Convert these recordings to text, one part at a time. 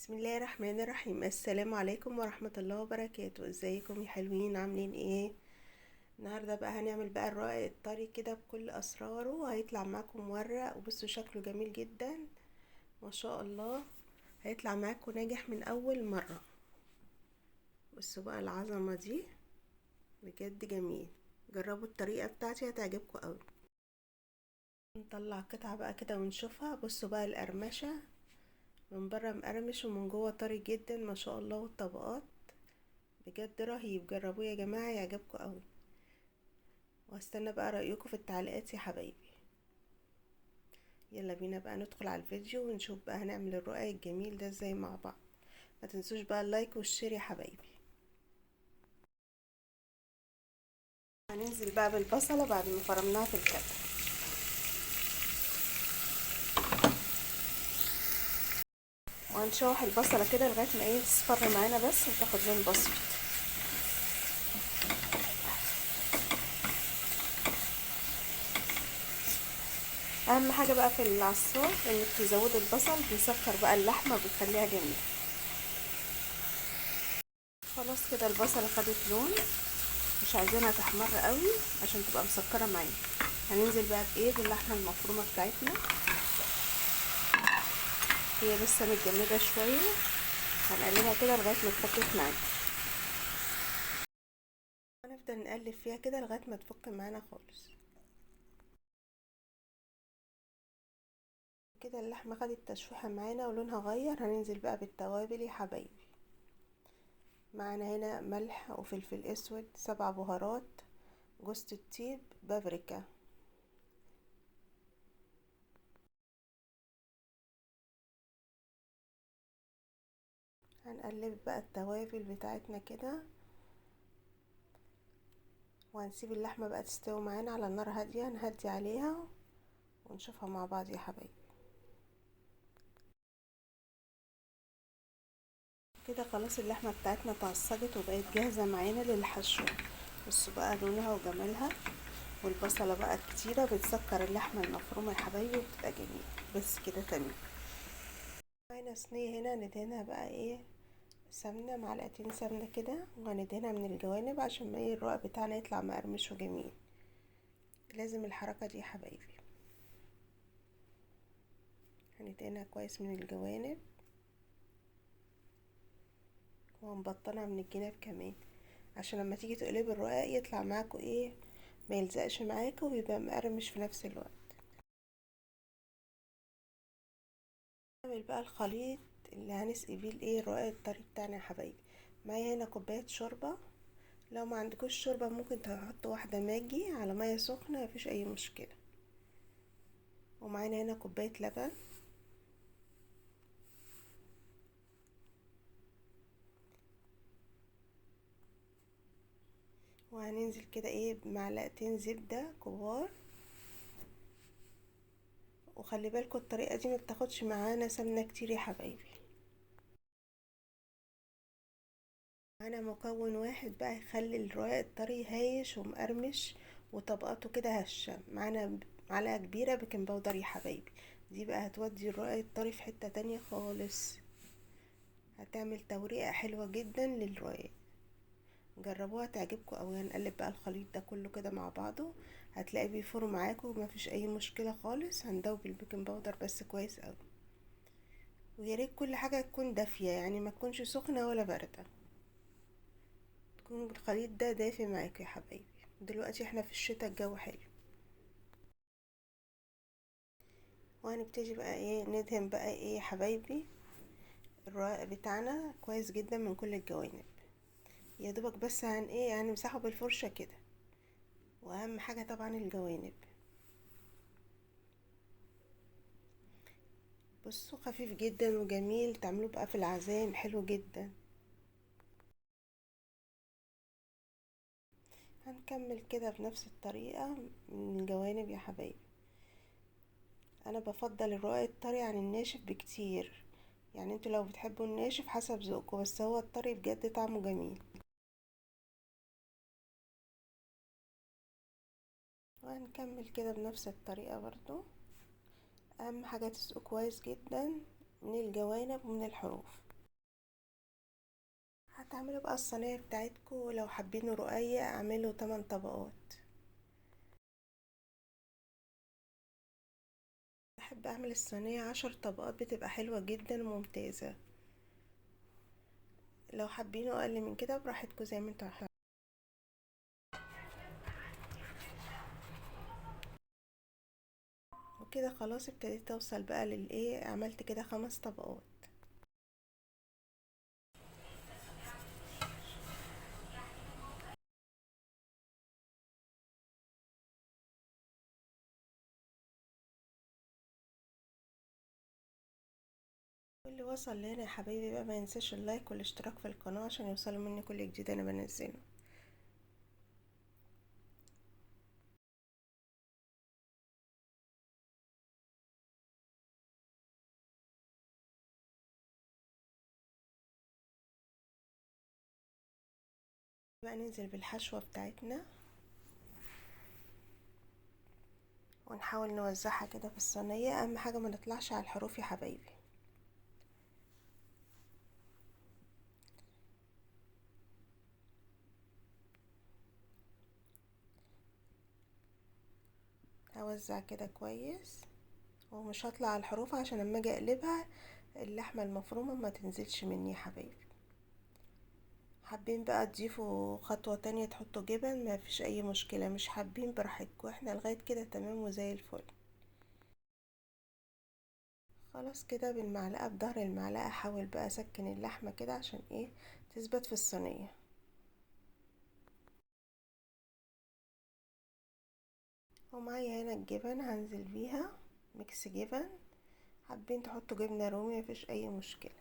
بسم الله الرحمن الرحيم. السلام عليكم ورحمة الله وبركاته. ازيكم يا حلوين؟ عاملين ايه؟ النهاردة بقى هنعمل بقى الرقاق الطري كده بكل اسراره، وهيطلع معاكم مورق. وبصوا شكله جميل جدا ما شاء الله، هيطلع معاكم ناجح من اول مرة. بصوا بقى العظمة دي، بجد جميل. جربوا الطريقة بتاعتي هتعجبكم قوي. نطلع قطعة بقى كده ونشوفها. بصوا بقى القرمشة، من بره مقرمش ومن جوه طري جدا ما شاء الله، والطبقات بجد رهيب. جربوه يا جماعة يعجبكم قوي، وهستنى بقى رأيكم في التعليقات يا حبايبي. يلا بينا بقى ندخل على الفيديو ونشوف بقى هنعمل الرقاق الجميل ده ازاي مع بعض. ما تنسوش بقى اللايك والشير يا حبايبي. هننزل بقى بالبصلة بعد ما فرمناها في الكبة. وهنشوح البصلة كده لغاية ما ايه تصفر معانا بس وتاخد لون بسيط. اهم حاجة بقى في العصار انك تزودوا البصل، بيسكر بقى اللحمة وبيخليها جميلة. خلاص كده البصلة خدت لون، مش عايزينها تحمر قوي عشان تبقى مسكرة معانا. هننزل بقى بايه باللحمة المفرومة بتاعتنا، هي لسه متجمدة شوية. هنقلبها كده لغاية ما تفكك معانا، هنفضل نقلب فيها كده لغاية ما تفك معانا خالص. كده اللحمة خدت تشويحة معانا ولونها غير. هننزل بقى بالتوابل يا حبايبي. معانا هنا ملح وفلفل اسود، 7 بهارات، جوز الطيب، بابريكا. هنقلب بقى التوابل بتاعتنا كده، وهنسيب اللحمة بقى تستوي معانا على نار هادية. نهدي عليها ونشوفها مع بعض يا حبايبي. كده خلاص اللحمة بتاعتنا اتعصجت وبقت جاهزة معانا للحشو. بصوا بقى لونها وجمالها، والبصلة بقى الكتيرة بتسكر اللحمة المفرومة يا حبايبي وبتبقى جميلة. بس كده تمام. معانا صينية هنا ندهنها بقى ايه سمنة، معلقتين سمنة كده، وهندهنها من الجوانب عشان ما ايه الرق بتاعنا يطلع مقرمش وجميل. لازم الحركة دي يا حبايبي. هندهنها كويس من الجوانب، وهنبطنها من الجناب كمان عشان لما تيجي تقلبي الرقاق يطلع معاكوا ايه، ما يلزقش معاكوا ويبقى مقرمش في نفس الوقت. نعمل بقى الخليط اللي هنسقي بيه الايه الرقاق الطري بتاعنا يا حبايبي. معايا هنا كوبايه شوربه، لو ما عندكوش شوربه ممكن تحطوا واحده ماجي على ميه سخنه، مفيش اي مشكله. ومعانا هنا كوبايه لبن، وهننزل كده ايه بمعلقتين زبده كبار. وخلي بالكوا الطريقه دي ما بتاخدش معانا سمنه كتير يا حبايبي. معانا مكون واحد بقى يخلي الرقاق الطري هايش ومقرمش وطبقاته كده هشة. معانا معلقة كبيرة بيكنج باودر يا حبايبي، دي بقى هتودي الرقاق الطري في حتة تانية خالص، هتعمل توريقة حلوة جدا للرقاق. جربوها تعجبكم اوي. هنقلب بقى الخليط ده كله كده مع بعضه، هتلاقي بيفور معاكم ومفيش اي مشكلة خالص. هندوب البيكنج باودر بس كويس اوي، وياريت كل حاجة تكون دافية، يعني ما تكونش سخنة ولا باردة، تكون الخليط ده دافي معاكم يا حبايبي. دلوقتي احنا في الشتاء الجو حلو. وهنبتدي بقى ايه ندهن بقى ايه يا حبايبي الرق بتاعنا كويس جدا من كل الجوانب. يا دوبك بس ايه هنمسحه بالفرشة كده، واهم حاجة طبعا الجوانب. بصوا خفيف جدا وجميل، تعملوه بقى في العزايم حلو جدا. هنكمل كده بنفس الطريقة من الجوانب يا حبايبي. انا بفضل الرق الطري عن الناشف بكتير، يعني انتوا لو بتحبوا الناشف حسب ذوقكم، بس هو الطري بجد طعمه جميل. وهنكمل كده بنفس الطريقة برضو. اهم حاجة تسقوا كويس جدا من الجوانب ومن الحروف. هتعملوا بقى الصينية بتاعتكم، لو حابينه رقيق اعملوا 8 طبقات. بحب اعمل الصينية 10 طبقات، بتبقى حلوة جدا وممتازة. لو حابينه اقل من كده براحتكم زي ما انتوا حابين. وكده خلاص ابتديت اوصل بقى للايه، عملت كده 5 طبقات. واللي وصل لنا يا حبايبي بقى ما ينساش اللايك والاشتراك في القناة عشان يوصلوا مني كل جديد انا بنزله. بقى ننزل بالحشوة بتاعتنا ونحاول نوزعها كده في الصينية. اهم حاجة ما نطلعش على الحروف يا حبايبي. هوزع كده كويس ومش هطلع على الحروف عشان لما اجي اقلبها اللحمة المفرومة ما تنزلش مني يا حبايبي. حابين بقى تضيفوا خطوة تانية تحطوا جبن ما فيش اي مشكلة، مش حابين براحتكم، احنا لغاية كده تمام وزي الفل. خلاص كده بالمعلقة بظهر المعلقة احاول بقى اسكن اللحمة كده عشان ايه تثبت في الصينية. ومعايا هنا الجبن هنزل بيها، ميكس جبن. حابين تحطوا جبنة رومي مفيش اي مشكلة.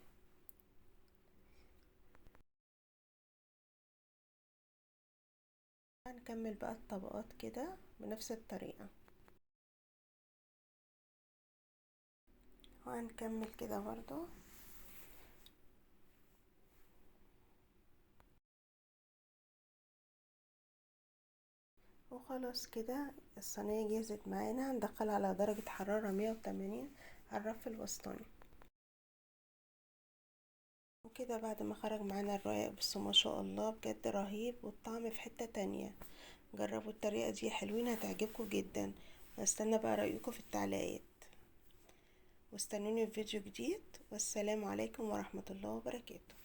هنكمل بقى الطبقات كده بنفس الطريقة، وهنكمل كده برضو. وخلاص كده الصينية جهزت معانا، هندخلها على درجة حرارة 180 على الرف الوسطاني. وكده بعد ما خرج معانا الرقاق بصوا ما شاء الله بجد رهيب، والطعم في حتة تانية. جربوا الطريقة دي حلوين هتعجبكم جدا. واستنى بقى رأيكم في التعليقات، واستنوني في فيديو جديد، والسلام عليكم ورحمة الله وبركاته.